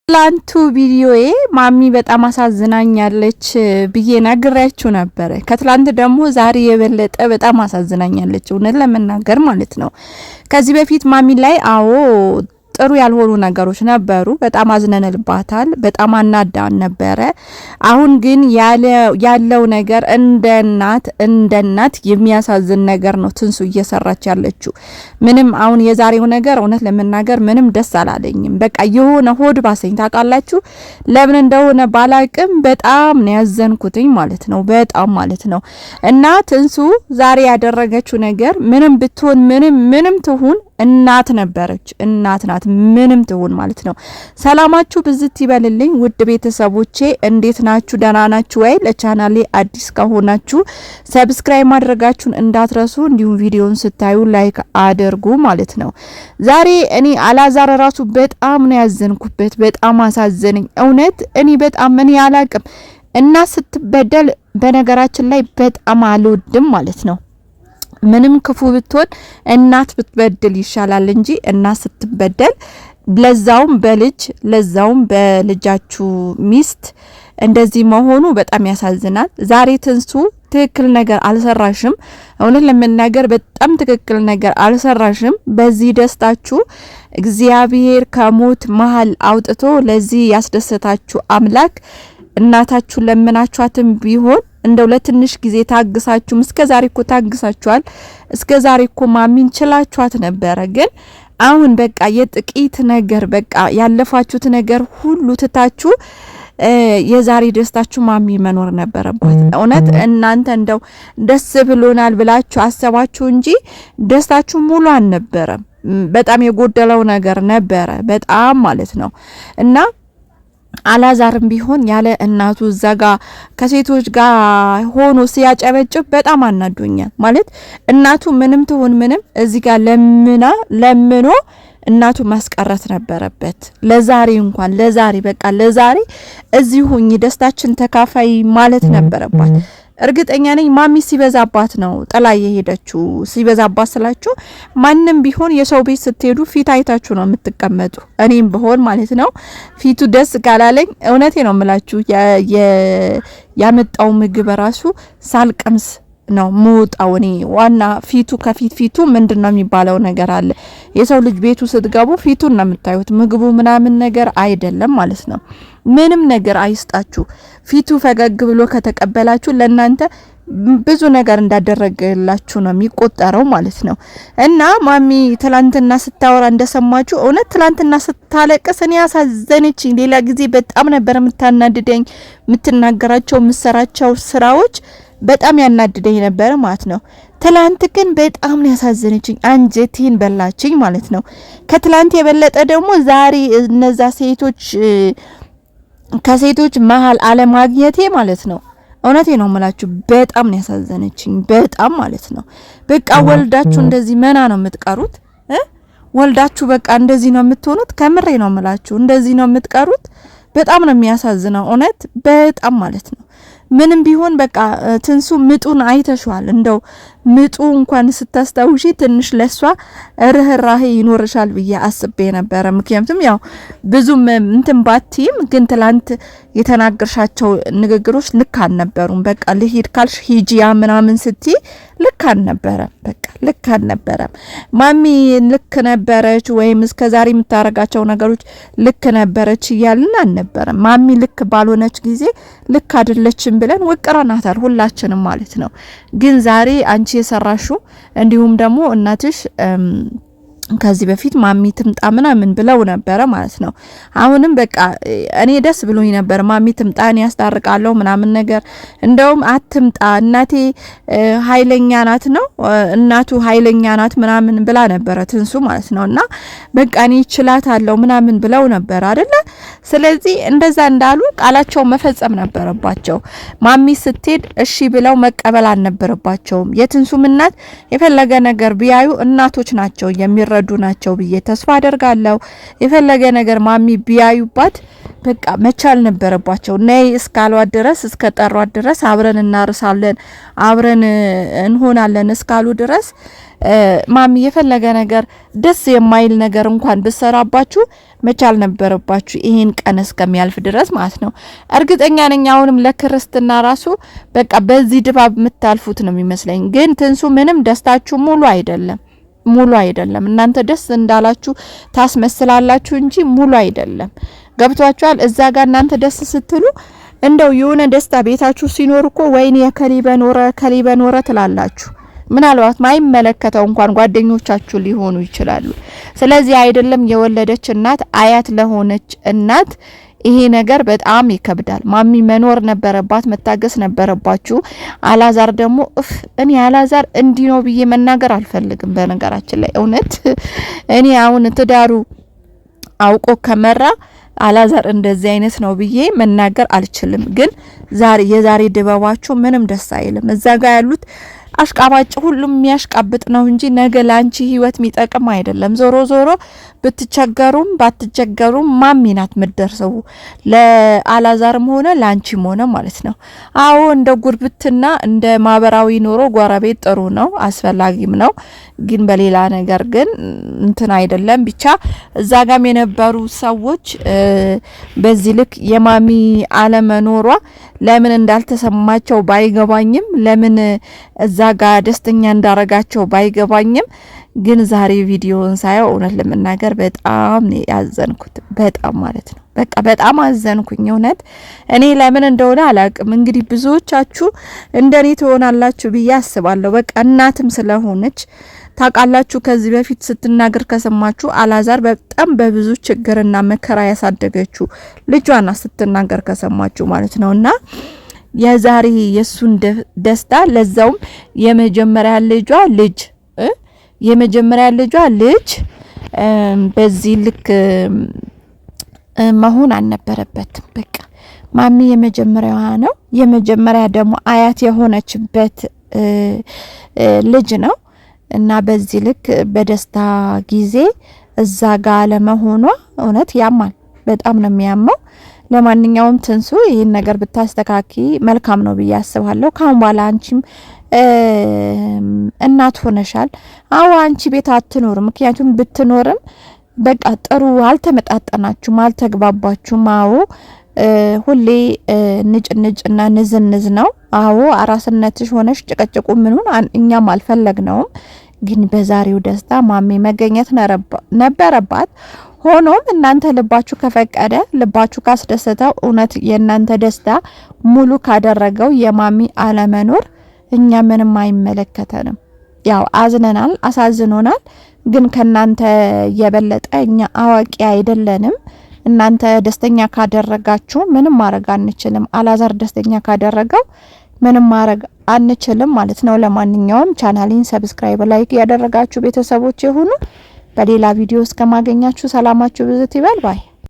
ላንቱ ቪዲዮዬ ማሚ በጣም አሳዝናኛለች ብዬ ነግሬያችሁ ነበር። ከትላንት ደግሞ ዛሬ የበለጠ በጣም አሳዝናኛለች እውነት ለመናገር ማለት ነው። ከዚህ በፊት ማሚ ላይ ጥሩ ያልሆኑ ነገሮች ነበሩ። በጣም አዝነንልባታል። በጣም አናዳን ነበረ። አሁን ግን ያለው ነገር እንደ እናት የሚያሳዝን ነገር ነው ትንሱ እየሰራች ያለችው። ምንም አሁን የዛሬው ነገር እውነት ለመናገር ምንም ደስ አላለኝም። በቃ የሆነ ሆድ ባሰኝ ታውቃላችሁ። ለምን እንደሆነ ባላቅም በጣም ነው ያዘንኩትኝ ማለት ነው። በጣም ማለት ነው። እና ትንሱ ዛሬ ያደረገችው ነገር ምንም ብትሆን ምንም ትሁን እናት ነበረች። እናት ናት ምንም ትሁን ማለት ነው። ሰላማችሁ ብዝት ይበልልኝ ውድ ቤተሰቦቼ፣ እንዴት ናችሁ? ደህና ናችሁ ወይ? ለቻናሌ አዲስ ከሆናችሁ ሰብስክራይብ ማድረጋችሁን እንዳትረሱ፣ እንዲሁም ቪዲዮን ስታዩ ላይክ አድርጉ ማለት ነው። ዛሬ እኔ አላዛር ራሱ በጣም ነው ያዘንኩበት። በጣም አሳዘነኝ እውነት። እኔ አላቅም እና ስትበደል በነገራችን ላይ በጣም አልወድም ማለት ነው። ምንም ክፉ ብትሆን እናት ብትበደል ይሻላል እንጂ እናት ስትበደል ለዛውም በልጃችሁ ሚስት እንደዚህ መሆኑ በጣም ያሳዝናል። ዛሬ ትንሱ ትክክል ነገር አልሰራሽም። እውነት ለመናገር በጣም ትክክል ነገር አልሰራሽም። በዚህ ደስታችሁ እግዚአብሔር ከሞት መሃል አውጥቶ ለዚህ ያስደሰታችሁ አምላክ እናታችሁ ለምናችኋትም ቢሆን እንደው ለትንሽ ጊዜ ታግሳችሁ እስከዛሬ እኮ ታግሳችኋል። እስከዛሬ እኮ ማሚን ችላችኋት ነበረ። ግን አሁን በቃ የጥቂት ነገር በቃ ያለፋችሁት ነገር ሁሉ ትታችሁ የዛሬ ደስታችሁ ማሚ መኖር ነበረባት። እውነት እናንተ እንደው ደስ ብሎናል ብላችሁ አሰባችሁ እንጂ ደስታችሁ ሙሉ አልነበረም። በጣም የጎደለው ነገር ነበረ በጣም ማለት ነው። እና አላዛርም ቢሆን ያለ እናቱ እዛጋ ከሴቶች ጋር ሆኖ ሲያጨበጭብ በጣም አናዶኛል። ማለት እናቱ ምንም ትሁን ምንም እዚህ ጋር ለምኖ እናቱ ማስቀረት ነበረበት። ለዛሬ በቃ ለዛሬ እዚህ ሁኚ ደስታችን ተካፋይ ማለት ነበረባት። እርግጠኛ ነኝ ማሚ ሲበዛባት ነው ጥላ የሄደችው። ሲበዛባት ስላችሁ ማንንም ቢሆን የሰው ቤት ስትሄዱ ፊት አይታችሁ ነው የምትቀመጡ። እኔም ብሆን ማለት ነው ፊቱ ደስ ካላለኝ እውነቴ ነው የምላችሁ ያመጣው ምግብ ራሱ ሳልቀምስ ነው ሙጣው። እኔ ዋና ፊቱ ምንድነው የሚባለው ነገር አለ። የሰው ልጅ ቤቱ ስትገቡ ፊቱን ነው የምታዩት፣ ምግቡ ምናምን ነገር አይደለም ማለት ነው። ምንም ነገር አይስጣችሁ። ፊቱ ፈገግ ብሎ ከተቀበላችሁ ለእናንተ ብዙ ነገር እንዳደረገላችሁ ነው የሚቆጠረው ማለት ነው። እና ማሚ ትላንትና ስታወራ እንደሰማችሁ እውነት ትላንትና ስታለቅስ እኔ ያሳዘነችኝ። ሌላ ጊዜ በጣም ነበር የምታናድደኝ፣ የምትናገራቸው የምትሰራቸው ስራዎች በጣም ያናድደኝ ነበር ማለት ነው። ትላንት ግን በጣም ነው ያሳዘነችኝ፣ አንጀቴን በላችኝ ማለት ነው። ከትላንት የበለጠ ደግሞ ዛሬ እነዛ ከሴቶች መሃል አለማግኘቴ ማለት ነው። እውነቴ ነው የምላችሁ በጣም ነው ያሳዘነችኝ፣ በጣም ማለት ነው። በቃ ወልዳችሁ እንደዚህ መና ነው የምትቀሩት። ወልዳችሁ በቃ እንደዚህ ነው የምትሆኑት። ከምሬ ነው የምላችሁ እንደዚህ ነው የምትቀሩት። በጣም ነው የሚያሳዝነው እውነት በጣም ማለት ነው። ምንም ቢሆን በቃ ትንሱ ምጡን አይተሽዋል። እንደው ምጡ እንኳን ስታስታውሺ ትንሽ ለሷ ርህራሄ ይኖርሻል ብዬ አስቤ ነበር። ምክንያቱም ያው ብዙም እንትን ባትይም ግን ትላንት የተናገርሻቸው ንግግሮች ልክ አልነበሩም። በቃ ልሂድ ካልሽ ሂጂያ ምናምን ስትይ ልክ አልነበረም። በቃ ልክ አልነበረም። ማሚ ልክ ነበረች ወይም እስከዛሬ የምታረጋቸው ነገሮች ልክ ነበረች እያልን አልነበረም። ማሚ ልክ ባልሆነች ጊዜ ልክ አይደለችም ብለን ወቀራናታል ሁላችንም ማለት ነው። ግን ዛሬ አንቺ የሰራሹ እንዲሁም ደግሞ እናትሽ ከዚህ በፊት ማሚ ትምጣ ምናምን ብለው ነበር ማለት ነው። አሁንም በቃ እኔ ደስ ብሎኝ ነበር ማሚ ትምጣ እኔ ያስታርቃለሁ ምናምን ነገር። እንደውም አትምጣ እናቴ ኃይለኛ ናት ነው እናቱ ኃይለኛ ናት ምናምን ብላ ነበር ትንሱ ማለት ነውና በቃ እኔ እችላታለሁ ምናምን ብለው ነበር አይደለ? ስለዚህ እንደዛ እንዳሉ ቃላቸው መፈጸም ነበረባቸው። ማሚ ስትሄድ እሺ ብለው መቀበል አልነበረባቸውም። የትንሱም እናት የፈለገ ነገር ቢያዩ እናቶች ናቸው የሚረዱ ናቸው ብዬ ተስፋ አደርጋለሁ። የፈለገ ነገር ማሚ ቢያዩባት በቃ መቻል ነበረባቸው። ነይ እስካሏት ድረስ እስከጠሯት ድረስ አብረን እናርሳለን አብረን እንሆናለን እስካሉ ድረስ ማሚ የፈለገ ነገር ደስ የማይል ነገር እንኳን ብሰራባችሁ መቻል ነበረባችሁ ይሄን ቀን እስከሚያልፍ ድረስ ማለት ነው። እርግጠኛ ነኝ አሁንም ለክርስትና ራሱ በቃ በዚህ ድባብ የምታልፉት ነው የሚመስለኝ። ግን ትንሱ ምንም ደስታችሁ ሙሉ አይደለም። እናንተ ደስ እንዳላችሁ ታስመስላላችሁ እንጂ ሙሉ አይደለም። ገብቷችኋል? እዛ ጋር እናንተ ደስ ስትሉ እንደው የሆነ ደስታ ቤታችሁ ሲኖር እኮ ወይኔ ከሊ በኖረ ትላላችሁ። ምናልባት ማይመለከተው እንኳን ጓደኞቻችሁ ሊሆኑ ይችላሉ። ስለዚህ አይደለም የወለደች እናት አያት ለሆነች እናት ይሄ ነገር በጣም ይከብዳል። ማሚ መኖር ነበረባት፣ መታገስ ነበረባችሁ። አላዛር ደግሞ እኔ አላዛር እንዲህ ነው ብዬ መናገር አልፈልግም። በነገራችን ላይ እውነት እኔ አሁን ትዳሩ አውቆ ከመራ አላዛር እንደዚህ አይነት ነው ብዬ መናገር አልችልም። ግን የዛሬ ድባባችሁ ምንም ደስ አይልም። እዛ ጋር ያሉት አሽቃባጭ ሁሉም የሚያሽቃብጥ ነው እንጂ ነገ ላንቺ ህይወት የሚጠቅም አይደለም። ዞሮ ዞሮ ብትቸገሩም ባትቸገሩም ማሚ ናት የምትደርሰው ለአላዛርም ሆነ ላንቺም ሆነ ማለት ነው። አዎ እንደ ጉርብትና እንደ ማህበራዊ ኑሮ ጎረቤት ጥሩ ነው፣ አስፈላጊም ነው። ግን በሌላ ነገር ግን እንትን አይደለም። ብቻ እዛ ጋም የነበሩ ሰዎች በዚህ ልክ የማሚ አለመኖሯ ለምን እንዳልተሰማቸው ባይገባኝም ለምን እዛ ጋር ደስተኛ እንዳረጋቸው ባይገባኝም ግን ዛሬ ቪዲዮውን ሳየው እውነት ለመናገር በጣም ያዘንኩት በጣም ማለት ነው። በቃ በጣም አዘንኩኝ እውነት። እኔ ለምን እንደሆነ አላቅም። እንግዲህ ብዙዎቻችሁ እንደኔ ትሆናላችሁ ብዬ አስባለሁ። በቃ እናትም ስለሆነች ታውቃላችሁ። ከዚህ በፊት ስትናገር ከሰማችሁ አላዛር በጣም በብዙ ችግርና መከራ ያሳደገችው ልጇና ስትናገር ከሰማችሁ ማለት ነውና የዛሬ የሱን ደስታ ለዛውም የመጀመሪያ ልጇ ልጅ በዚህ ልክ መሆን አልነበረበትም። በቃ ማሚ የመጀመሪያዋ ነው። የመጀመሪያ ደግሞ አያት የሆነችበት ልጅ ነው እና በዚህ ልክ በደስታ ጊዜ እዛ ጋር ለመሆኗ እውነት ያማል። በጣም ነው የሚያመው። ለማንኛውም ትንሱ ይሄን ነገር ብታስተካኪ መልካም ነው ብዬ አስባለሁ። ካሁን በኋላ አንቺም እናት ሆነሻል። አዎ አንቺ ቤት አትኖርም። ምክንያቱም ብትኖርም በቃ ጥሩ አልተመጣጣናችሁም፣ አልተግባባችሁም። አዎ ሁሌ ንጭንጭና ንዝንዝ ነው። አዎ አራስነትሽ ሆነሽ ጭቅጭቁ ምኑን እኛም አልፈለግነውም። ግን በዛሬው ደስታ ማሚ መገኘት ነበረባት። ሆኖም እናንተ ልባችሁ ከፈቀደ ልባችሁ ካስደሰተው እውነት የእናንተ ደስታ ሙሉ ካደረገው የማሚ አለመኖር እኛ ምንም አይመለከተንም። ያው አዝነናል፣ አሳዝኖናል። ግን ከናንተ የበለጠ እኛ አዋቂ አይደለንም። እናንተ ደስተኛ ካደረጋችሁ ምንም ማድረግ አንችልም። አላዛር ደስተኛ ካደረገው ምንም ማድረግ አንችልም ማለት ነው። ለማንኛውም ቻናሌን ሰብስክራይብ፣ ላይክ ያደረጋችሁ ቤተሰቦች ይሁኑ። በሌላ ቪዲዮ እስከማገኛችሁ ሰላማችሁ ብዝት ይበል ባይ